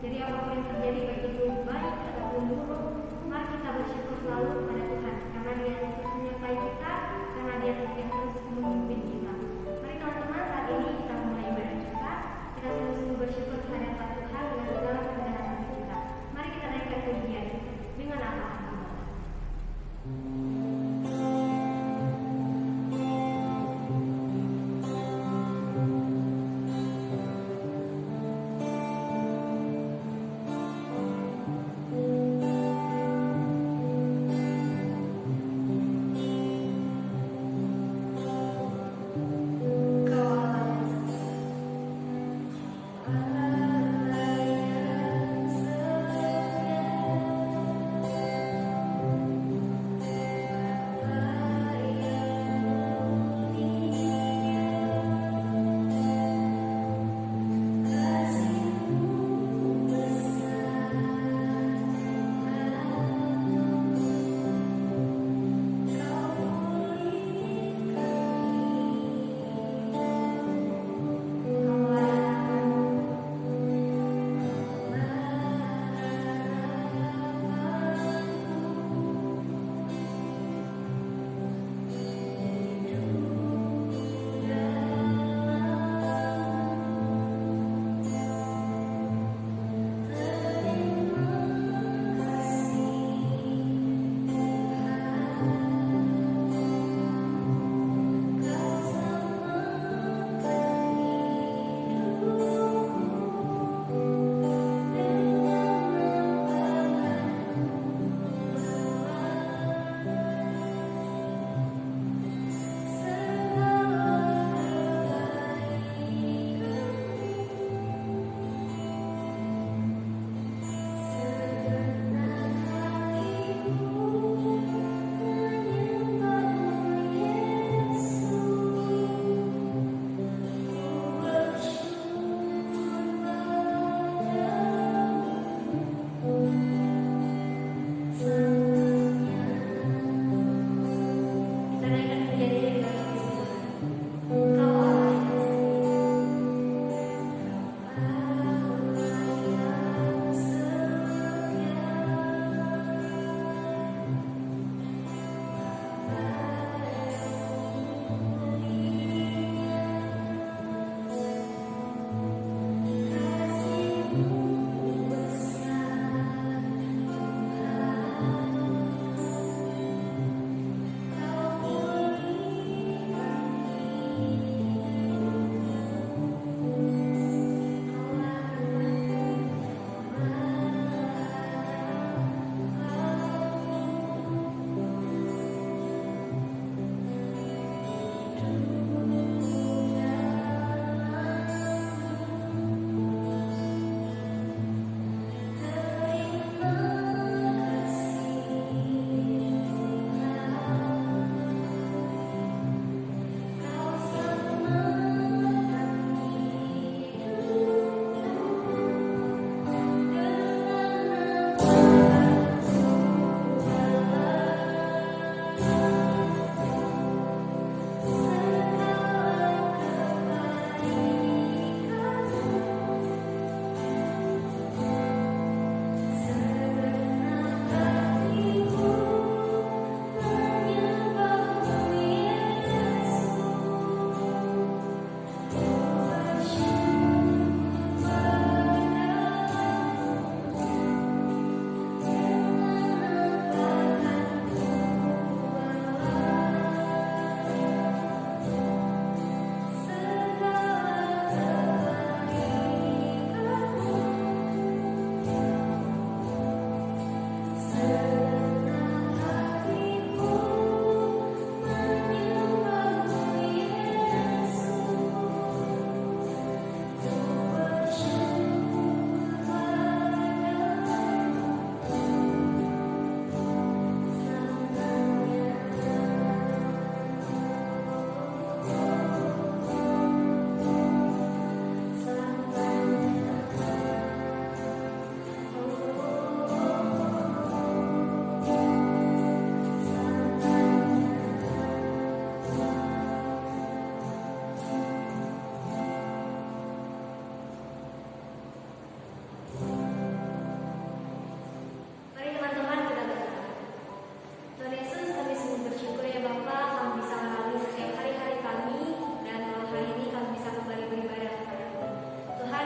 Jadi apapun yang terjadi, baik itu baik ataupun buruk, mari kita bersyukur selalu kepada Tuhan, karena Dia terus menyertai kita, karena Dia terus memimpin kita. Mari teman-teman, saat ini kita mulai ibadah kita. Kita sungguh-sungguh bersyukur kehadirat Tuhan dengan segala kebenaran kita. Mari kita naikkan pujian dengan apa?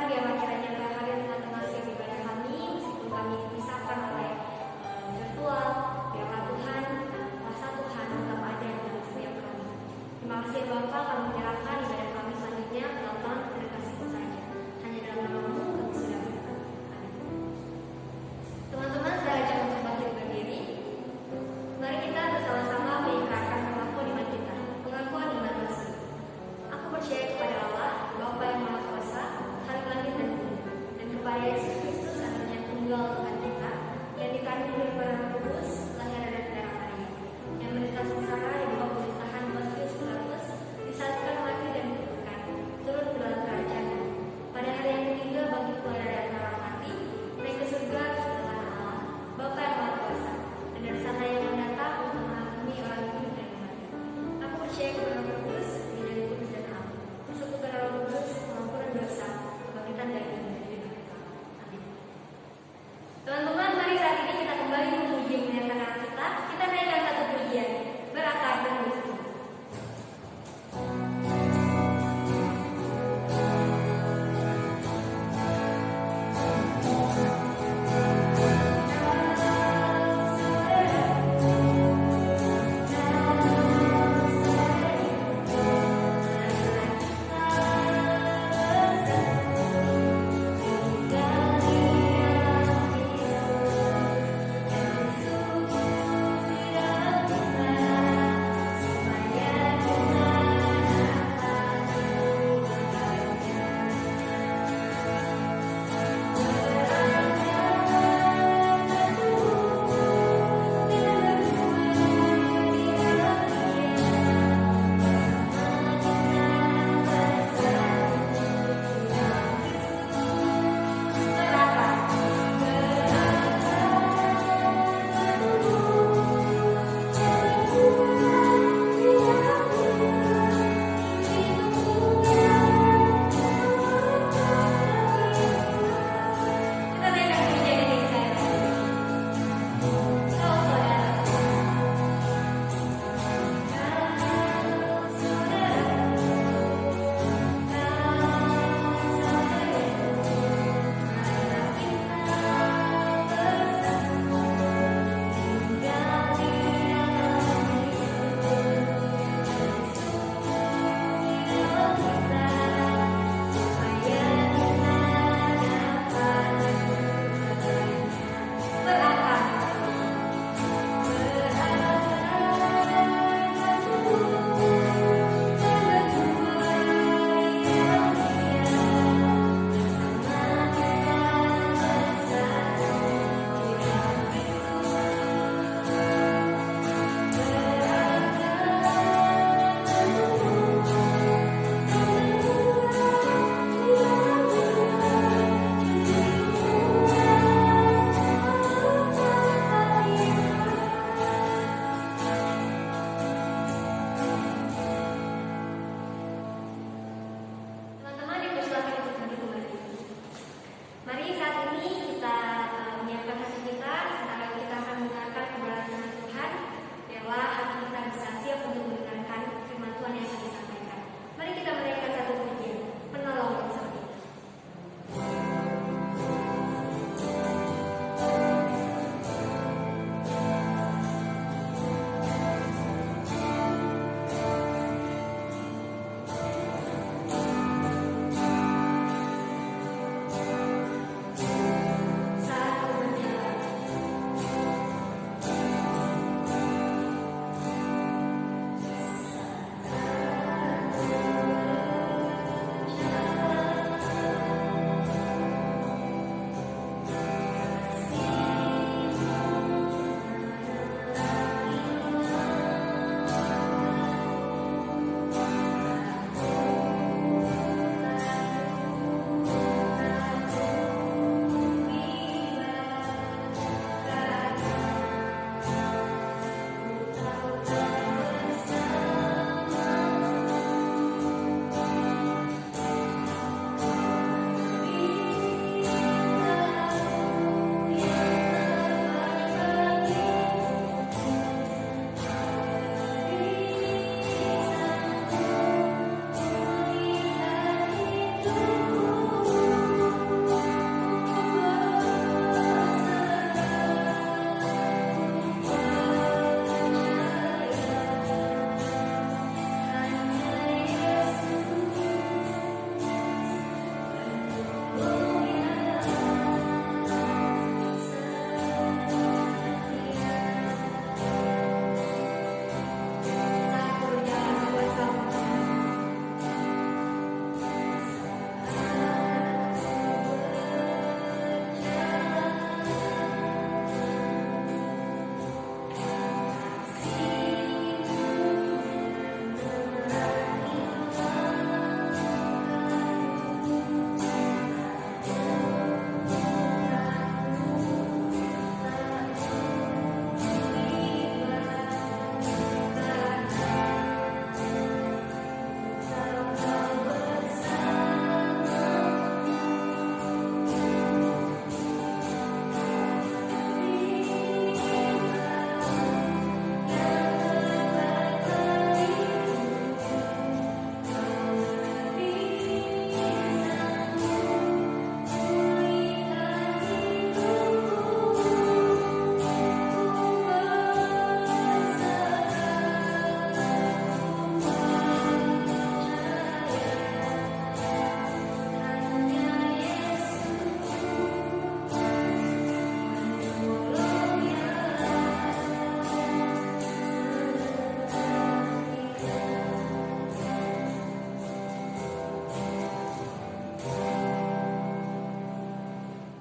biarlah kiranya berhadir di tengah-tengah setiap ibadah kami, meskipun kami dipisahkan oleh virtual, biarlah Tuhan, kuasa Tuhan tetap ada di dalam setiap kami. Terima kasih Bapa, kami menyerahkan ibadah kami selanjutnya ke dalam tangan kasih-Mu saja. Hanya dalam nama-Mu kami sudah berdoa. Amin. Teman-teman, saya ajak untuk bangkit berdiri. Mari kita bersama-sama mengikrarkan pengakuan iman kita. Pengakuan iman tersebut. Aku percaya kepada Allah, Bapa yang Maha Kuasa, Khalik langit dan bumi, dan kepada Yesus Kristus, Anaknya yang tunggal Tuhan kita, yang dikandung dari Roh Kudus, lahir dari darah Maria, yang menderita sengsara di bawah pemerintahan Pontius Pilatus, disalibkan, mati dan dikuburkan, turun ke dalam kerajaan. Pada hari yang ketiga bangkit keluar dari antara orang mati, naik ke surga setelah Allah, Bapa yang Maha Kuasa, dan dari sana yang mendatang untuk menghakimi orang hidup dan mati. Aku percaya kepada Roh Kudus, dan Kudus dan Allah, persekutuan Roh Kudus, pengampunan dosa, kebangkitan dari hidup dan kekal. Amin.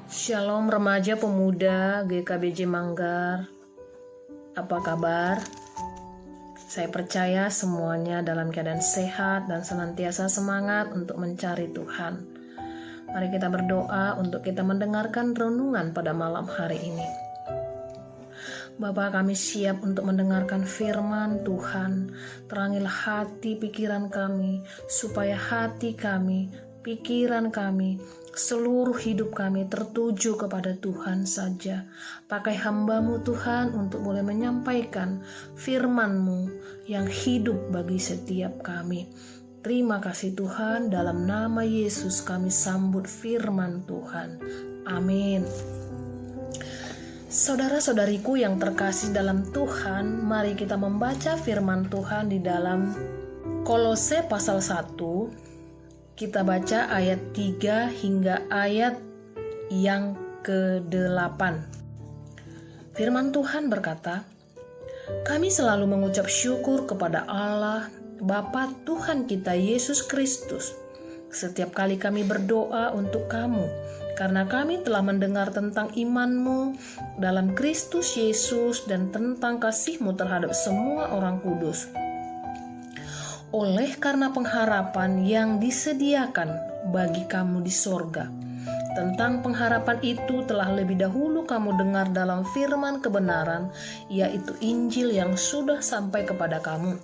Shalom remaja pemuda GKBJ Manggar. Apa kabar? Saya percaya semuanya dalam keadaan sehat dan senantiasa semangat untuk mencari Tuhan. Mari kita berdoa untuk kita mendengarkan renungan pada malam hari ini. Bapa, kami siap untuk mendengarkan firman Tuhan. Terangilah hati pikiran kami, supaya hati kami, pikiran kami, seluruh hidup kami tertuju kepada Tuhan saja. Pakai hamba-Mu Tuhan untuk boleh menyampaikan firman-Mu yang hidup bagi setiap kami. Terima kasih Tuhan, dalam nama Yesus kami sambut firman Tuhan. Amin. Saudara-saudariku yang terkasih dalam Tuhan, mari kita membaca firman Tuhan di dalam Kolose pasal 1. Kita baca ayat 3 hingga ayat yang ke-8. Firman Tuhan berkata, "Kami selalu mengucap syukur kepada Allah, Bapa Tuhan kita Yesus Kristus, setiap kali kami berdoa untuk kamu, karena kami telah mendengar tentang iman-Mu dalam Kristus Yesus dan tentang kasih-Mu terhadap semua orang kudus. Oleh karena pengharapan yang disediakan bagi kamu di sorga. Tentang pengharapan itu telah lebih dahulu kamu dengar dalam firman kebenaran, yaitu Injil yang sudah sampai kepada kamu.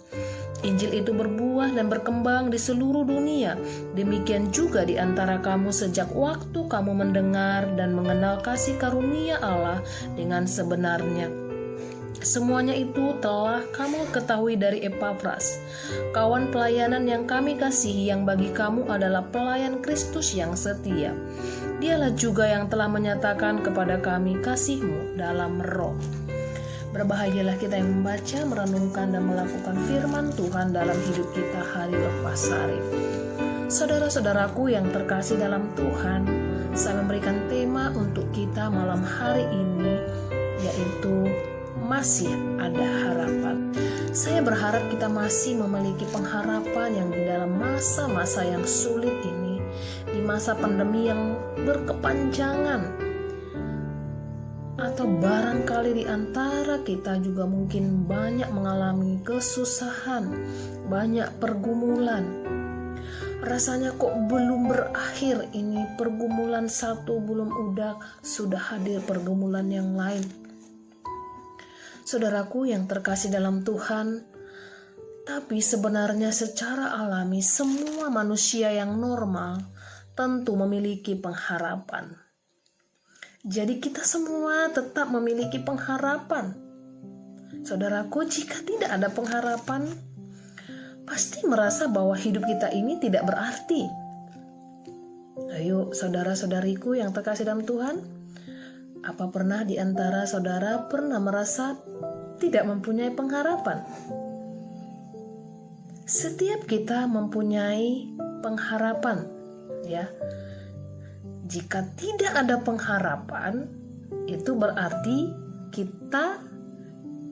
Injil itu berbuah dan berkembang di seluruh dunia. Demikian juga di antara kamu sejak waktu kamu mendengar dan mengenal kasih karunia Allah dengan sebenarnya. Semuanya itu telah kamu ketahui dari Epafras, kawan pelayanan yang kami kasihi, yang bagi kamu adalah pelayan Kristus yang setia. Dialah juga yang telah menyatakan kepada kami kasih-Mu dalam roh." Berbahagialah kita yang membaca, merenungkan, dan melakukan firman Tuhan dalam hidup kita hari lepas hari. Saudara-saudaraku yang terkasih dalam Tuhan, saya memberikan tema untuk kita malam hari ini, yaitu masih ada harapan. Saya berharap kita masih memiliki pengharapan yang di dalam masa-masa yang sulit ini, di masa pandemi yang berkepanjangan, atau barangkali di antara kita juga mungkin banyak mengalami kesusahan, banyak pergumulan. Rasanya kok belum berakhir ini, pergumulan satu belum sudah hadir pergumulan yang lain. Saudaraku yang terkasih dalam Tuhan, tapi sebenarnya secara alami semua manusia yang normal tentu memiliki pengharapan. Jadi kita semua tetap memiliki pengharapan. Saudaraku, jika tidak ada pengharapan, pasti merasa bahwa hidup kita ini tidak berarti. Ayo saudara-saudariku yang terkasih dalam Tuhan, apa pernah di antara saudara pernah merasa tidak mempunyai pengharapan? Setiap kita mempunyai pengharapan, ya. Jika tidak ada pengharapan, itu berarti kita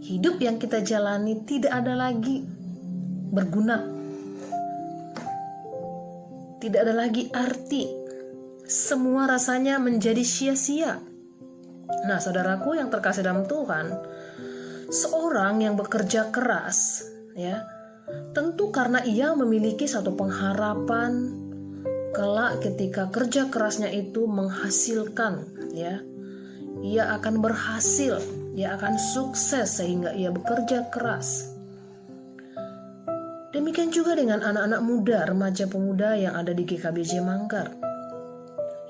hidup yang kita jalani tidak ada lagi berguna. Tidak ada lagi arti. Semua rasanya menjadi sia-sia. Nah, saudaraku yang terkasih dalam Tuhan, seorang yang bekerja keras, ya, tentu karena ia memiliki satu pengharapan kelak ketika kerja kerasnya itu menghasilkan, ya, ia akan berhasil, ia akan sukses sehingga ia bekerja keras. Demikian juga dengan anak-anak muda, remaja pemuda yang ada di GKBJ Manggar,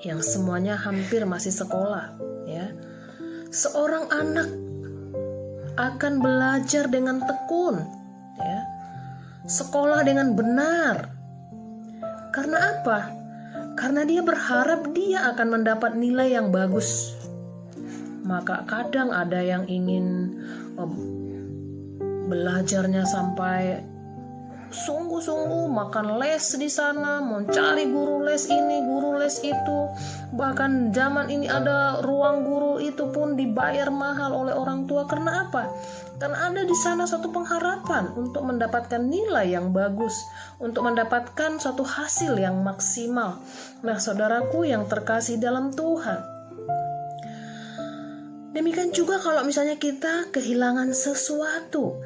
yang semuanya hampir masih sekolah, ya. Seorang anak akan belajar dengan tekun, ya, sekolah dengan benar. Karena apa? Karena dia berharap dia akan mendapat nilai yang bagus. Maka kadang ada yang ingin belajarnya sampai sungguh-sungguh, makan les di sana, mencari guru les ini, guru les itu. Bahkan zaman ini ada ruang guru itu pun dibayar mahal oleh orang tua. Karena apa? Karena ada di sana suatu pengharapan untuk mendapatkan nilai yang bagus, untuk mendapatkan suatu hasil yang maksimal. Nah, saudaraku yang terkasih dalam Tuhan, Demikian juga kalau misalnya kita kehilangan sesuatu,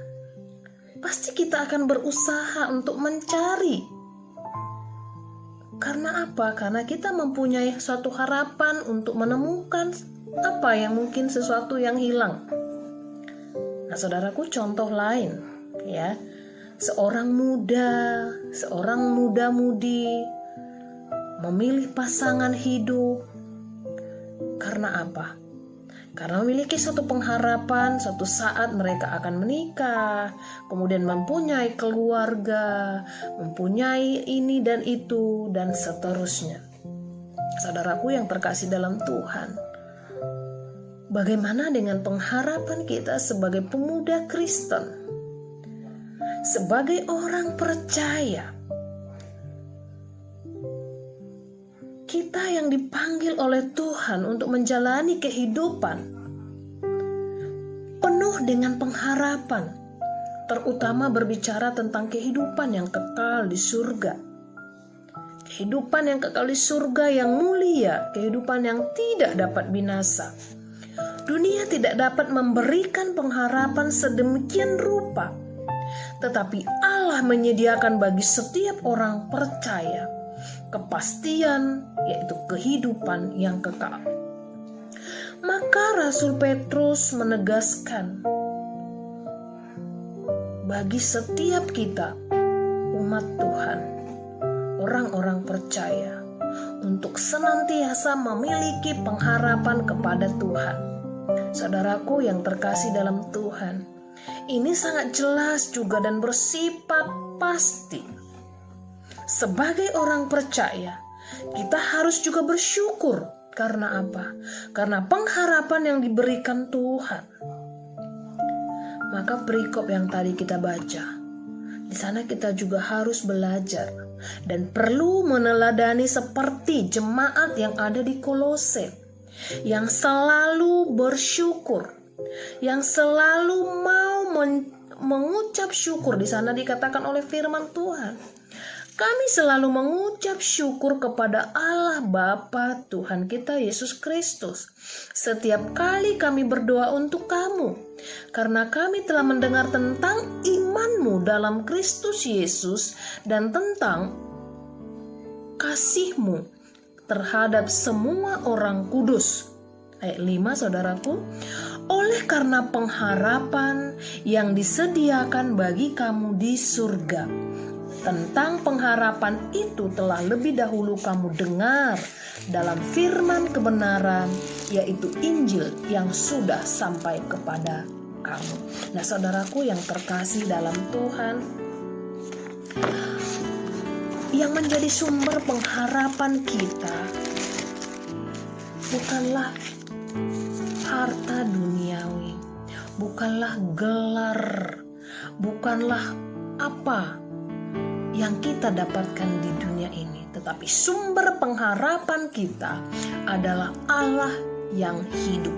pasti kita akan berusaha untuk mencari. Karena apa? Karena kita mempunyai suatu harapan untuk menemukan apa yang mungkin sesuatu yang hilang. Nah, saudaraku, contoh lain ya. Seorang muda-mudi memilih pasangan hidup. Karena apa? Karena memiliki suatu pengharapan, suatu saat mereka akan menikah, kemudian mempunyai keluarga, mempunyai ini dan itu, dan seterusnya. Saudaraku yang terkasih dalam Tuhan, bagaimana dengan pengharapan kita sebagai pemuda Kristen? Sebagai orang percaya, kita yang dipanggil oleh Tuhan untuk menjalani kehidupan penuh dengan pengharapan, terutama berbicara tentang kehidupan yang kekal di surga. Kehidupan yang kekal di surga yang mulia, kehidupan yang tidak dapat binasa. Dunia tidak dapat memberikan pengharapan sedemikian rupa, tetapi Allah menyediakan bagi setiap orang percaya kepastian, yaitu kehidupan yang kekal. Maka Rasul Petrus menegaskan bagi setiap kita, umat Tuhan, orang-orang percaya, untuk senantiasa memiliki pengharapan kepada Tuhan. Saudaraku yang terkasih dalam Tuhan, ini sangat jelas juga dan bersifat pasti. Sebagai orang percaya, kita harus juga bersyukur. Karena apa? Karena pengharapan yang diberikan Tuhan. Maka perikop yang tadi kita baca, di sana kita juga harus belajar dan perlu meneladani seperti jemaat yang ada di Kolose, yang selalu bersyukur, yang selalu mau mengucap syukur. Di sana dikatakan oleh firman Tuhan, kami selalu mengucap syukur kepada Allah Bapa Tuhan kita Yesus Kristus setiap kali kami berdoa untuk kamu, karena kami telah mendengar tentang imanmu dalam Kristus Yesus dan tentang kasihmu terhadap semua orang kudus. Ayat 5, saudaraku, oleh karena pengharapan yang disediakan bagi kamu di surga. Tentang pengharapan itu telah lebih dahulu kamu dengar dalam firman kebenaran, yaitu Injil yang sudah sampai kepada kamu. Nah, saudaraku yang terkasih dalam Tuhan, yang menjadi sumber pengharapan kita bukanlah harta duniawi, bukanlah gelar, bukanlah apa yang kita dapatkan di dunia ini, tetapi sumber pengharapan kita adalah Allah yang hidup,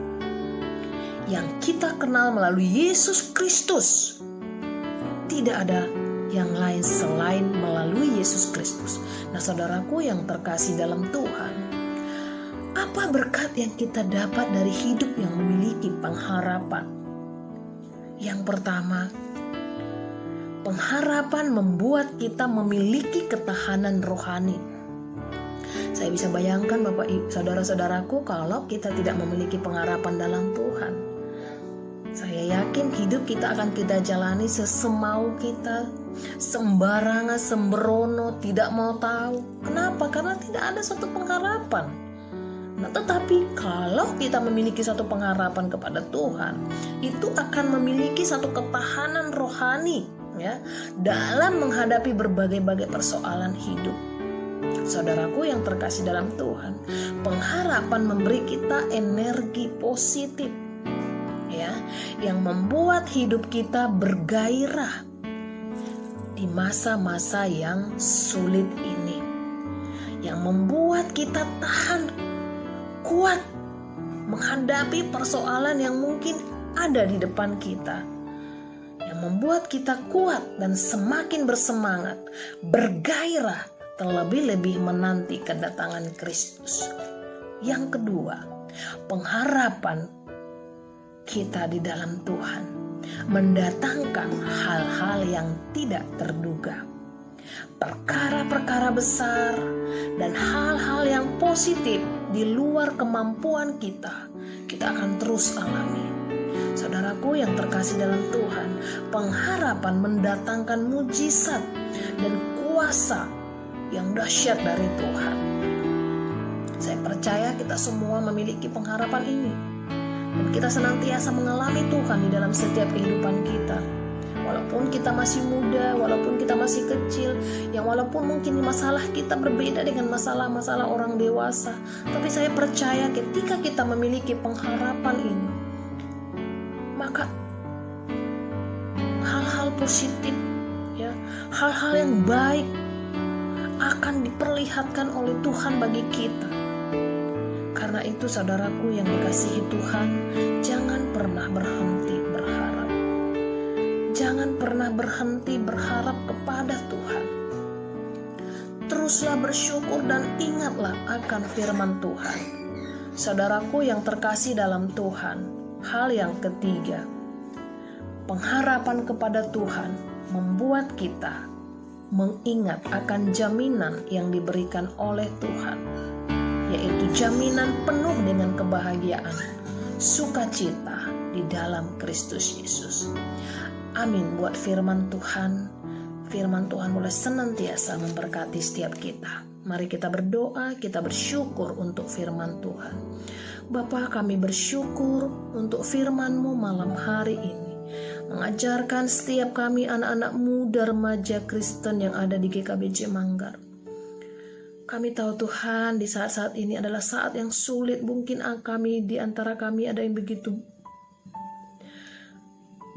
yang kita kenal melalui Yesus Kristus. Tidak ada yang lain selain melalui Yesus Kristus. Nah, saudaraku yang terkasih dalam Tuhan, apa berkat yang kita dapat dari hidup yang memiliki pengharapan? Yang pertama, pengharapan membuat kita memiliki ketahanan rohani. Saya bisa bayangkan Bapak Ibu, saudara-saudaraku, kalau kita tidak memiliki pengharapan dalam Tuhan, saya yakin hidup kita akan kita jalani sesemau kita, sembarangan, sembrono, tidak mau tahu. Kenapa? Karena tidak ada suatu pengharapan. Nah, tetapi kalau kita memiliki suatu pengharapan kepada Tuhan, itu akan memiliki satu ketahanan rohani, ya, dalam menghadapi berbagai-bagai persoalan hidup. Saudaraku yang terkasih dalam Tuhan, pengharapan memberi kita energi positif, ya, yang membuat hidup kita bergairah di masa-masa yang sulit ini, yang membuat kita tahan kuat menghadapi persoalan yang mungkin ada di depan kita, yang membuat kita kuat dan semakin bersemangat, bergairah, terlebih-lebih menanti kedatangan Kristus. Yang kedua, pengharapan kita di dalam Tuhan mendatangkan hal-hal yang tidak terduga. Perkara-perkara besar dan hal-hal yang positif di luar kemampuan kita akan terus alami. Saudaraku yang terkasih dalam Tuhan, pengharapan mendatangkan mujizat dan kuasa yang dahsyat dari Tuhan. Saya percaya kita semua memiliki pengharapan ini, dan kita senantiasa mengalami Tuhan di dalam setiap kehidupan kita. Walaupun kita masih muda, walaupun kita masih kecil, yang walaupun mungkin masalah kita berbeda dengan masalah-masalah orang dewasa, tapi saya percaya ketika kita memiliki pengharapan ini, maka hal-hal positif, ya, hal-hal yang baik akan diperlihatkan oleh Tuhan bagi kita. Karena itu saudaraku yang dikasihi Tuhan, jangan pernah berhenti berharap. Jangan pernah berhenti berharap kepada Tuhan. Teruslah bersyukur dan ingatlah akan firman Tuhan. Saudaraku yang terkasih dalam Tuhan, hal yang ketiga, pengharapan kepada Tuhan membuat kita mengingat akan jaminan yang diberikan oleh Tuhan, yaitu jaminan penuh dengan kebahagiaan, sukacita di dalam Kristus Yesus. Amin buat firman Tuhan. Firman Tuhan boleh senantiasa memberkati setiap kita. Mari kita berdoa, kita bersyukur untuk firman Tuhan. Bapa, kami bersyukur untuk firman-Mu malam hari ini, mengajarkan setiap kami anak-anak muda remaja Kristen yang ada di GKBJ Manggar. Kami tahu Tuhan, di saat-saat ini adalah saat yang sulit. Mungkin kami di antara kami ada yang begitu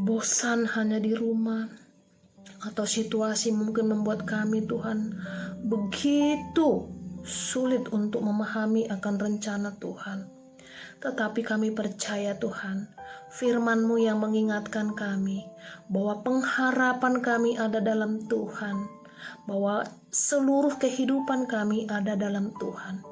bosan hanya di rumah, atau situasi mungkin membuat kami Tuhan begitu sulit untuk memahami akan rencana Tuhan. Tetapi kami percaya Tuhan, firman-Mu yang mengingatkan kami bahwa pengharapan kami ada dalam Tuhan, bahwa seluruh kehidupan kami ada dalam Tuhan.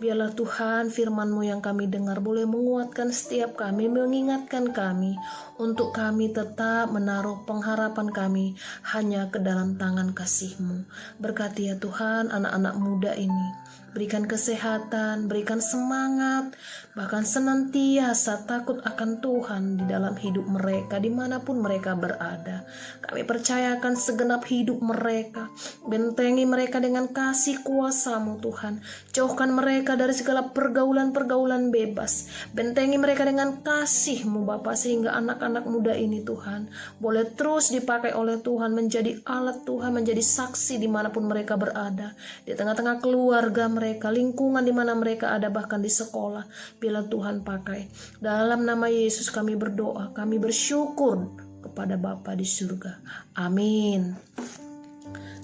Biarlah Tuhan firman-Mu yang kami dengar boleh menguatkan setiap kami, mengingatkan kami untuk kami tetap menaruh pengharapan kami hanya ke dalam tangan kasih-Mu. Berkati ya Tuhan anak-anak muda ini, berikan kesehatan, berikan semangat, bahkan senantiasa takut akan Tuhan di dalam hidup mereka dimanapun mereka berada. Kami percayakan segenap hidup mereka, bentengi mereka dengan kasih kuasa-Mu Tuhan. Jauhkan mereka dari segala pergaulan-pergaulan bebas, bentengi mereka dengan kasih-Mu Bapa, sehingga anak-anak muda ini Tuhan boleh terus dipakai oleh Tuhan, menjadi alat Tuhan, menjadi saksi dimanapun mereka berada, di tengah-tengah keluarga mereka, lingkungan di mana mereka ada, bahkan di sekolah. Bila Tuhan pakai. Dalam nama Yesus kami berdoa, kami bersyukur kepada Bapa di surga. Amin.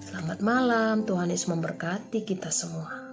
Selamat malam, Tuhan Yesus memberkati kita semua.